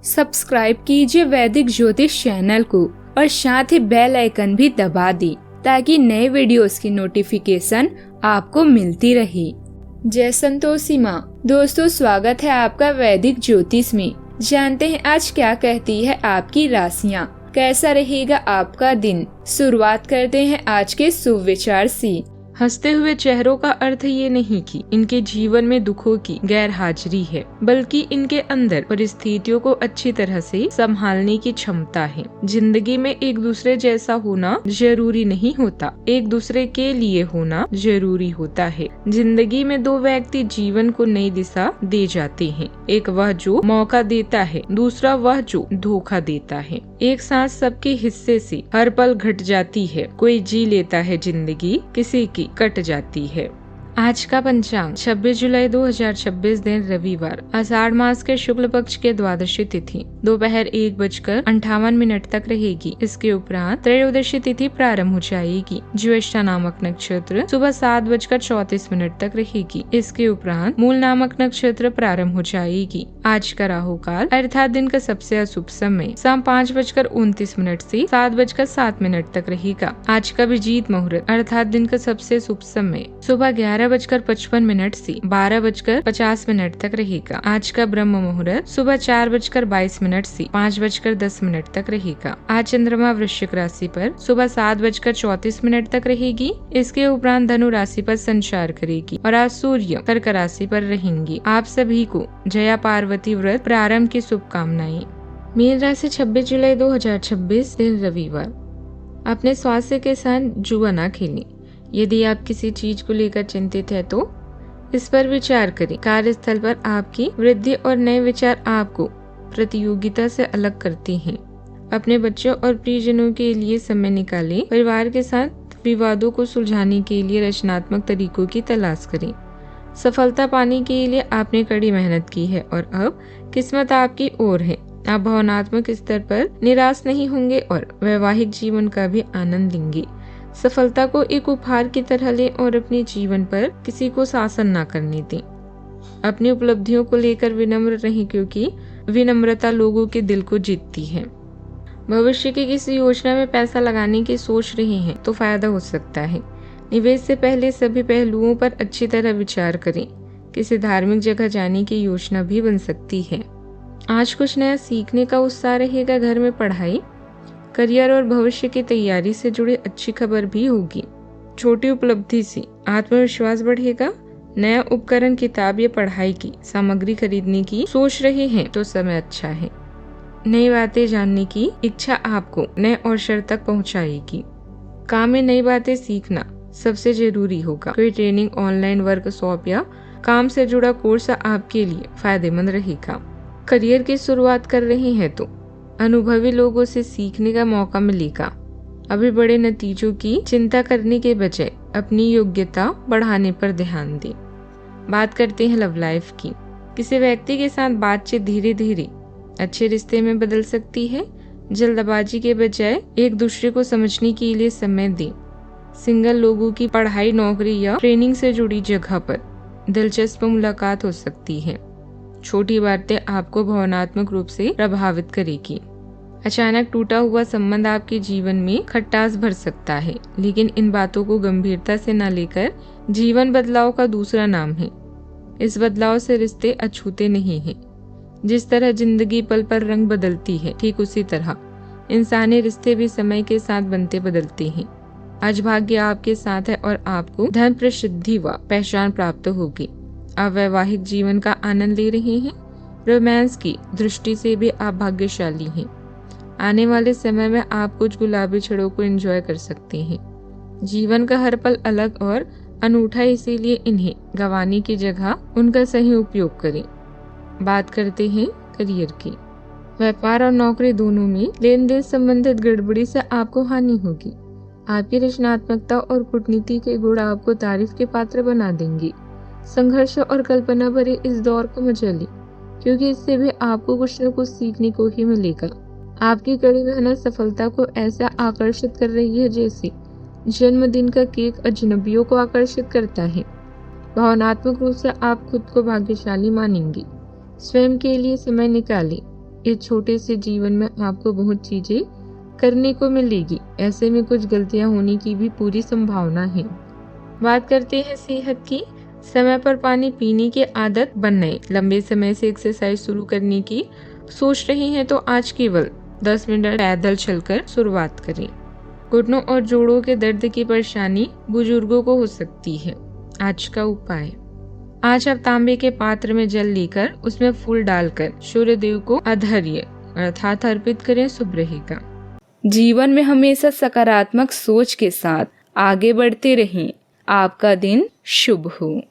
Subscribe कीजिए वैदिक ज्योतिष चैनल को और साथ ही बेल आइकन भी दबा दी ताकि नए वीडियोस की नोटिफिकेशन आपको मिलती रहे। जय संतोषी माँ। दोस्तों, स्वागत है आपका वैदिक ज्योतिष में। जानते हैं आज क्या कहती है आपकी राशियाँ, कैसा रहेगा आपका दिन। शुरुआत करते हैं आज के शुभ विचार से। हंसते हुए चेहरों का अर्थ ये नहीं कि इनके जीवन में दुखों की गैर हाजिरी है, बल्कि इनके अंदर परिस्थितियों को अच्छी तरह से संभालने की क्षमता है। जिंदगी में एक दूसरे जैसा होना जरूरी नहीं होता, एक दूसरे के लिए होना जरूरी होता है। जिंदगी में दो व्यक्ति जीवन को नई दिशा दे जाते हैं, एक वह जो मौका देता है, दूसरा वह जो धोखा देता है। एक सांस सबके हिस्से से हर पल घट जाती है, कोई जी लेता है जिंदगी, किसी की कट जाती है। आज का पंचांग 26 जुलाई 2026 दिन रविवार, आषाढ़ मास के शुक्ल पक्ष के द्वादशी तिथि दोपहर 1:58 तक रहेगी। इसके उपरांत त्रयोदशी तिथि प्रारंभ हो जाएगी। ज्येष्ठा नामक नक्षत्र सुबह 7:34 तक रहेगी। इसके उपरांत मूल नामक नक्षत्र प्रारंभ हो जाएगी। आज का राहु काल अर्थात दिन का सबसे अशुभ समय शाम 5:29 से 7:07 तक रहेगा। आज का अभिजीत मुहूर्त अर्थात दिन का सबसे शुभ समय सुबह 11:55 से 12:50 तक रहेगा। आज का ब्रह्म मुहूर्त सुबह 4:22 से 5:10 तक रहेगा। आज चंद्रमा वृश्चिक राशि पर सुबह 7:34 तक रहेगी। इसके उपरांत धनु राशि पर संचार करेगी और आज सूर्य कर्क राशि पर रहेंगी। आप सभी को जया पार्वती व्रत प्रारंभ की शुभकामनाएं। मीन राशि 26 जुलाई 2026 दिन रविवार। अपने स्वास्थ्य के साथ जुआ ना खेलें। यदि आप किसी चीज को लेकर चिंतित है तो इस पर विचार करें। कार्यस्थल पर आपकी वृद्धि और नए विचार आपको प्रतियोगिता से अलग करते हैं। अपने बच्चों और प्रियजनों के लिए समय निकालें। परिवार के साथ विवादों को सुलझाने के लिए रचनात्मक तरीकों की तलाश करें। सफलता पाने के लिए आपने कड़ी मेहनत की है और अब किस्मत आपकी ओर है। आप भावनात्मक स्तर पर निराश नहीं होंगे और वैवाहिक जीवन का भी आनंद लेंगे। सफलता को एक उपहार की तरह लें और अपने जीवन पर किसी को शासन न करने दें। अपनी उपलब्धियों को लेकर विनम्र रहें, क्योंकि विनम्रता लोगों के दिल को जीतती है। भविष्य की किसी योजना में पैसा लगाने की सोच रहे हैं तो फायदा हो सकता है। निवेश से पहले सभी पहलुओं पर अच्छी तरह विचार करें। किसी धार्मिक जगह जाने की योजना भी बन सकती है। आज कुछ नया सीखने का उत्साह रहेगा। घर में पढ़ाई, करियर और भविष्य की तैयारी से जुड़ी अच्छी खबर भी होगी। छोटी उपलब्धि से आत्मविश्वास बढ़ेगा। नया उपकरण, किताब या पढ़ाई की सामग्री खरीदने की सोच रहे हैं तो समय अच्छा है। नई बातें जानने की इच्छा आपको नए अवसर तक पहुंचाएगी। काम में नई बातें सीखना सबसे जरूरी होगा। कोई ट्रेनिंग, ऑनलाइन वर्कशॉप या काम से जुड़ा कोर्स आपके लिए फायदेमंद रहेगा। करियर की शुरुआत कर रहे हैं तो अनुभवी लोगों से सीखने का मौका मिलेगा। अभी बड़े नतीजों की चिंता करने के बजाय अपनी योग्यता बढ़ाने पर ध्यान दें। बात करते हैं लव लाइफ की। किसी व्यक्ति के साथ बातचीत धीरे धीरे अच्छे रिश्ते में बदल सकती है। जल्दबाजी के बजाय एक दूसरे को समझने के लिए समय दें। सिंगल लोगों की पढ़ाई, नौकरी या ट्रेनिंग से जुड़ी जगह पर दिलचस्प मुलाकात हो सकती है। छोटी बातें आपको भावनात्मक रूप से प्रभावित करेगी। अचानक टूटा हुआ संबंध आपके जीवन में खटास भर सकता है, लेकिन इन बातों को गंभीरता से न लेकर जीवन बदलाव का दूसरा नाम है। इस बदलाव से रिश्ते अछूते नहीं हैं। जिस तरह जिंदगी पल पर रंग बदलती है, ठीक उसी तरह इंसानी रिश्ते भी समय के साथ बनते बदलते हैं। आज भाग्य आपके साथ है और आपको धन, प्रसिद्धि व पहचान प्राप्त होगी। आप वैवाहिक जीवन का आनंद ले रहे हैं। रोमांस की दृष्टि से भी आप भाग्यशाली हैं। आने वाले समय में आप कुछ गुलाबी छड़ों को एंजॉय कर सकते हैं। जीवन का हर पल अलग और अनूठा है, इसीलिए इन्हें गंवाने की जगह उनका सही उपयोग करें। बात करते हैं करियर की। व्यापार और नौकरी दोनों में लेन देन संबंधित गड़बड़ी से आपको हानि होगी। आपकी रचनात्मकता और कूटनीति के गुण आपको तारीफ के पात्र बना देंगे। संघर्ष और कल्पना भरे इस दौर को मजा लें, क्योंकि इससे भी आपको कुछ न कुछ सीखने को ही मिलेगा। आपकी कड़ी मेहनत सफलता को ऐसा आकर्षित कर रही है जैसे जन्मदिन का केक अजनबियों को आकर्षित करता है। भावनात्मक रूप से आप खुद को भाग्यशाली मानेंगे। स्वयं के लिए समय निकालें। इस छोटे से जीवन में आपको बहुत चीजें करने को मिलेगी। ऐसे में कुछ गलतियां होने की भी पूरी संभावना है। बात करते हैं सेहत की। समय पर पानी पीने की आदत बनाएं। लंबे समय से एक्सरसाइज शुरू करने की सोच रहे हैं तो आज केवल 10 मिनट पैदल चलकर शुरुआत करें। घुटनों और जोड़ों के दर्द की परेशानी बुजुर्गों को हो सकती है। आज का उपाय, आज आप तांबे के पात्र में जल लेकर उसमें फूल डालकर सूर्य देव को अर्घ्य अर्थात अर्पित करें, शुभ रहेगा। जीवन में हमेशा सकारात्मक सोच के साथ आगे बढ़ते रहें। आपका दिन शुभ हो।